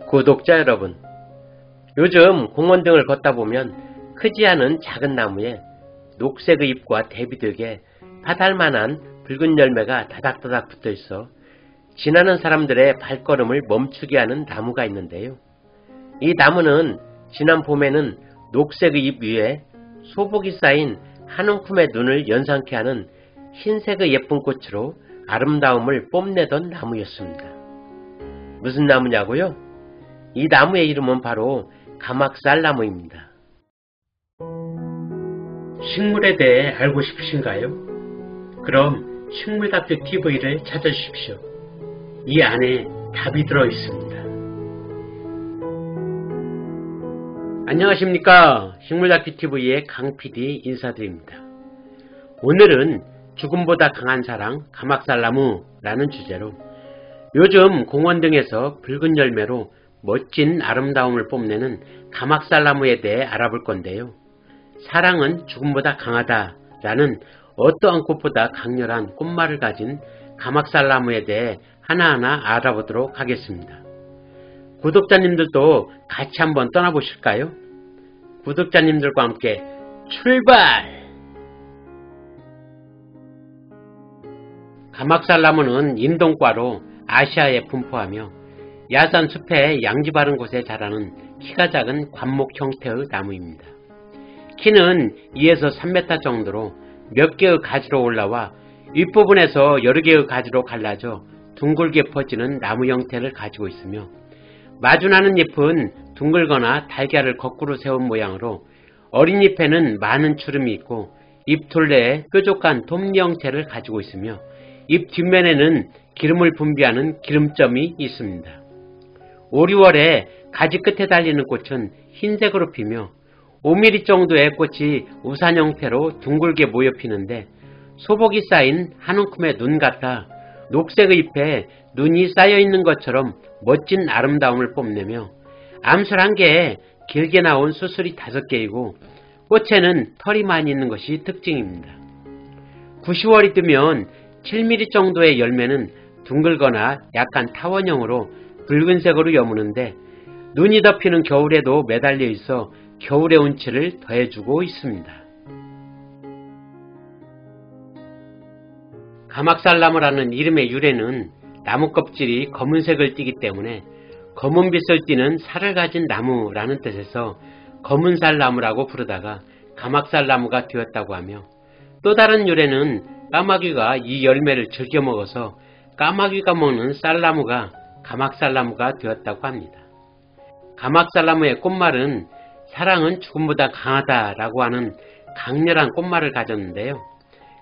구독자 여러분, 요즘 공원 등을 걷다 보면 크지 않은 작은 나무에 녹색의 잎과 대비되게 파달만한 붉은 열매가 다닥다닥 붙어있어 지나는 사람들의 발걸음을 멈추게 하는 나무가 있는데요. 이 나무는 지난 봄에는 녹색의 잎 위에 소복이 쌓인 한 움큼의 눈을 연상케 하는 흰색의 예쁜 꽃으로 아름다움을 뽐내던 나무였습니다. 무슨 나무냐고요? 이 나무의 이름은 바로 가막살나무입니다. 식물에 대해 알고 싶으신가요? 그럼 식물다큐 TV를 찾아주십시오. 이 안에 답이 들어있습니다. 안녕하십니까? 식물다큐 TV의 강PD 인사드립니다. 오늘은 죽음보다 강한 사랑 가막살나무라는 주제로 요즘 공원 등에서 붉은 열매로 멋진 아름다움을 뽐내는 가막살나무에 대해 알아볼 건데요. 사랑은 죽음보다 강하다라는 어떠한 꽃보다 강렬한 꽃말을 가진 가막살나무에 대해 하나하나 알아보도록 하겠습니다. 구독자님들도 같이 한번 떠나보실까요? 구독자님들과 함께 출발! 가막살나무는 인동과로 아시아에 분포하며 야산 숲에 양지 바른 곳에 자라는 키가 작은 관목 형태의 나무입니다. 키는 2에서 3m 정도로 몇 개의 가지로 올라와 윗부분에서 여러 개의 가지로 갈라져 둥글게 퍼지는 나무 형태를 가지고 있으며 마주나는 잎은 둥글거나 달걀을 거꾸로 세운 모양으로 어린 잎에는 많은 주름이 있고 잎 둘레에 뾰족한 톱니 형태를 가지고 있으며 잎 뒷면에는 기름을 분비하는 기름점이 있습니다. 5, 6월에 가지 끝에 달리는 꽃은 흰색으로 피며 5mm 정도의 꽃이 우산 형태로 둥글게 모여 피는데 소복이 쌓인 한 움큼의 눈 같아 녹색의 잎에 눈이 쌓여있는 것처럼 멋진 아름다움을 뽐내며 암술 한 개에 길게 나온 수술이 5개이고 꽃에는 털이 많이 있는 것이 특징입니다. 9, 10월이 뜨면 7mm 정도의 열매는 둥글거나 약간 타원형으로 붉은색으로 여무는데 눈이 덮이는 겨울에도 매달려 있어 겨울의 운치를 더해주고 있습니다. 가막살나무라는 이름의 유래는 나무 껍질이 검은색을 띠기 때문에 검은빛을 띠는 살을 가진 나무라는 뜻에서 검은살나무라고 부르다가 가막살나무가 되었다고 하며 또 다른 유래는 까마귀가 이 열매를 즐겨 먹어서 까마귀가 먹는 쌀나무가 가막살나무가 되었다고 합니다. 가막살나무의 꽃말은 사랑은 죽음보다 강하다라고 하는 강렬한 꽃말을 가졌는데요.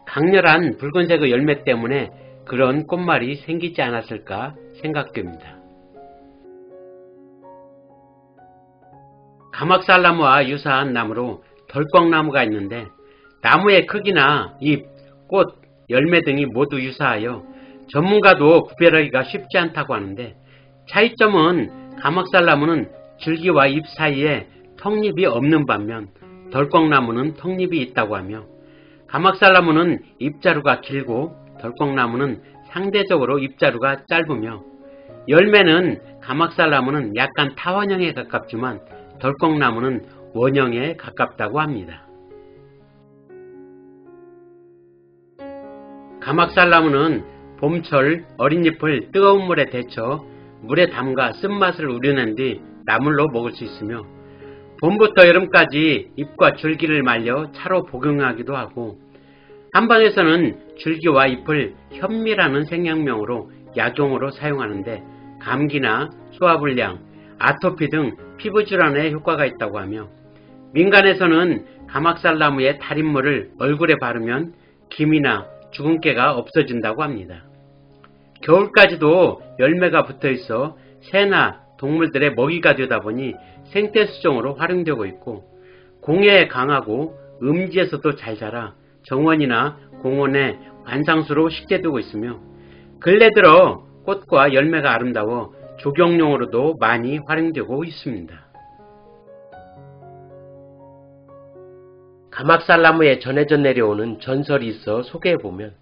강렬한 붉은색의 열매 때문에 그런 꽃말이 생기지 않았을까 생각됩니다. 가막살나무와 유사한 나무로 덜꺽나무가 있는데 나무의 크기나 잎, 꽃, 열매 등이 모두 유사하여 전문가도 구별하기가 쉽지 않다고 하는데 차이점은 가막살나무는 줄기와 잎 사이에 턱잎이 없는 반면 덜꺽나무는 턱잎이 있다고 하며 가막살나무는 잎자루가 길고 덜꺽나무는 상대적으로 잎자루가 짧으며 열매는 가막살나무는 약간 타원형에 가깝지만 덜꺽나무는 원형에 가깝다고 합니다. 가막살나무는 봄철 어린 잎을 뜨거운 물에 데쳐 물에 담가 쓴맛을 우려낸 뒤 나물로 먹을 수 있으며 봄부터 여름까지 잎과 줄기를 말려 차로 복용하기도 하고 한방에서는 줄기와 잎을 현미라는 생약명으로 약용으로 사용하는데 감기나 소화불량, 아토피 등 피부질환에 효과가 있다고 하며 민간에서는 가막살나무의 달인물을 얼굴에 바르면 기미나 주근깨가 없어진다고 합니다. 겨울까지도 열매가 붙어있어 새나 동물들의 먹이가 되다 보니 생태수종으로 활용되고 있고 공해에 강하고 음지에서도 잘 자라 정원이나 공원의 관상수로 식재되고 있으며 근래 들어 꽃과 열매가 아름다워 조경용으로도 많이 활용되고 있습니다. 가막살나무에 전해져 내려오는 전설이 있어 소개해보면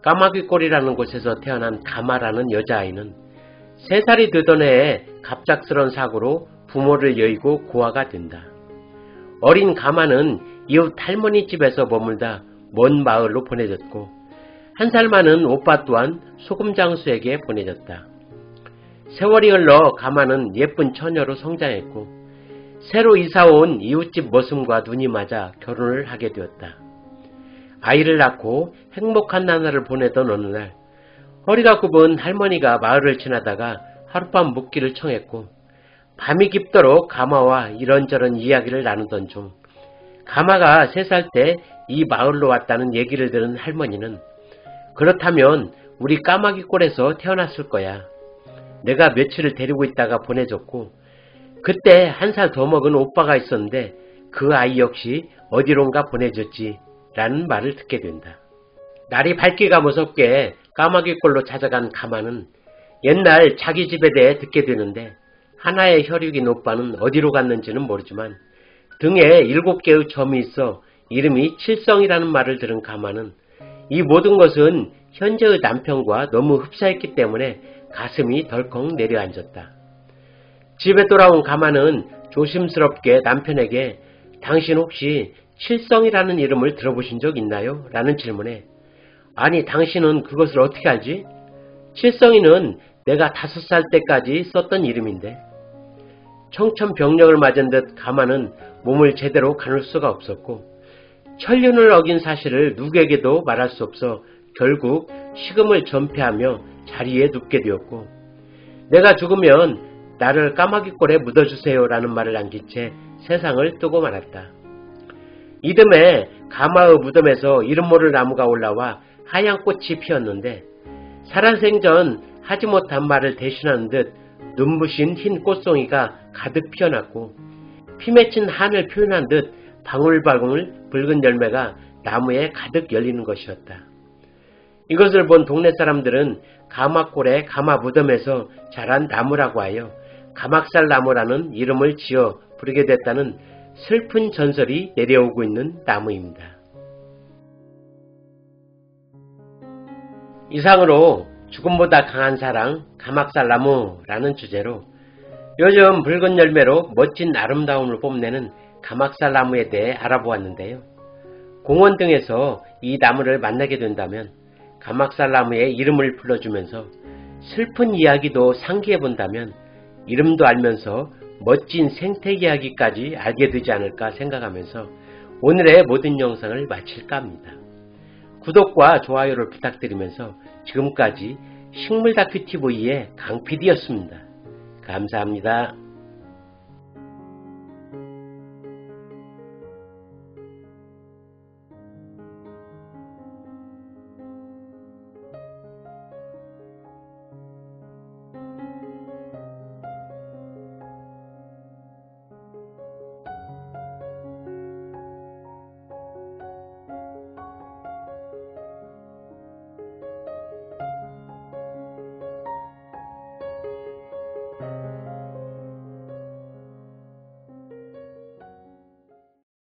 까마귀골이라는 곳에서 태어난 가마라는 여자아이는 3살이 되던 해에 갑작스런 사고로 부모를 여의고 고아가 된다. 어린 가마는 이웃 할머니 집에서 머물다 먼 마을로 보내졌고 1살 많은 오빠 또한 소금장수에게 보내졌다. 세월이 흘러 가마는 예쁜 처녀로 성장했고 새로 이사온 이웃집 머슴과 눈이 맞아 결혼을 하게 되었다. 아이를 낳고 행복한 나날을 보내던 어느 날 허리가 굽은 할머니가 마을을 지나다가 하룻밤 묵기를 청했고 밤이 깊도록 가마와 이런저런 이야기를 나누던 중 가마가 3살 때 이 마을로 왔다는 얘기를 들은 할머니는 그렇다면 우리 까마귀 꼴에서 태어났을 거야. 내가 며칠을 데리고 있다가 보내줬고 그때 1살 더 먹은 오빠가 있었는데 그 아이 역시 어디론가 보내줬지 라는 말을 듣게 된다. 날이 밝기가 무섭게 까마귀 꼴로 찾아간 가마는 옛날 자기 집에 대해 듣게 되는데 하나의 혈육인 오빠는 어디로 갔는지는 모르지만 등에 7개의 점이 있어 이름이 칠성이라는 말을 들은 가마는 이 모든 것은 현재의 남편과 너무 흡사했기 때문에 가슴이 덜컥 내려앉았다. 집에 돌아온 가마는 조심스럽게 남편에게 당신 혹시 칠성이라는 이름을 들어보신 적 있나요? 라는 질문에 아니 당신은 그것을 어떻게 알지? 칠성이는 내가 5살 때까지 썼던 이름인데 청천벽력을 맞은 듯 가마는 몸을 제대로 가눌 수가 없었고 천륜을 어긴 사실을 누구에게도 말할 수 없어 결국 식음을 전폐하며 자리에 눕게 되었고 내가 죽으면 나를 까마귀 꼴에 묻어주세요 라는 말을 남긴 채 세상을 뜨고 말았다. 이듬해 가마의 무덤에서 이름 모를 나무가 올라와 하얀 꽃이 피었는데 살아생전 하지 못한 말을 대신하는 듯 눈부신 흰 꽃송이가 가득 피어났고 피 맺힌 한을 표현한 듯 방울방울 붉은 열매가 나무에 가득 열리는 것이었다. 이것을 본 동네 사람들은 가마꼴의 가마 무덤에서 자란 나무라고 하여 가막살 나무라는 이름을 지어 부르게 됐다는 슬픈 전설이 내려오고 있는 나무입니다. 이상으로 죽음보다 강한 사랑 가막살 나무라는 주제로 요즘 붉은 열매로 멋진 아름다움을 뽐내는 가막살 나무에 대해 알아보았는데요. 공원 등에서 이 나무를 만나게 된다면 가막살 나무의 이름을 불러주면서 슬픈 이야기도 상기해 본다면 이름도 알면서 멋진 생태 이야기까지 알게 되지 않을까 생각하면서 오늘의 모든 영상을 마칠까 합니다. 구독과 좋아요를 부탁드리면서 지금까지 식물다큐TV의 강PD였습니다. 감사합니다.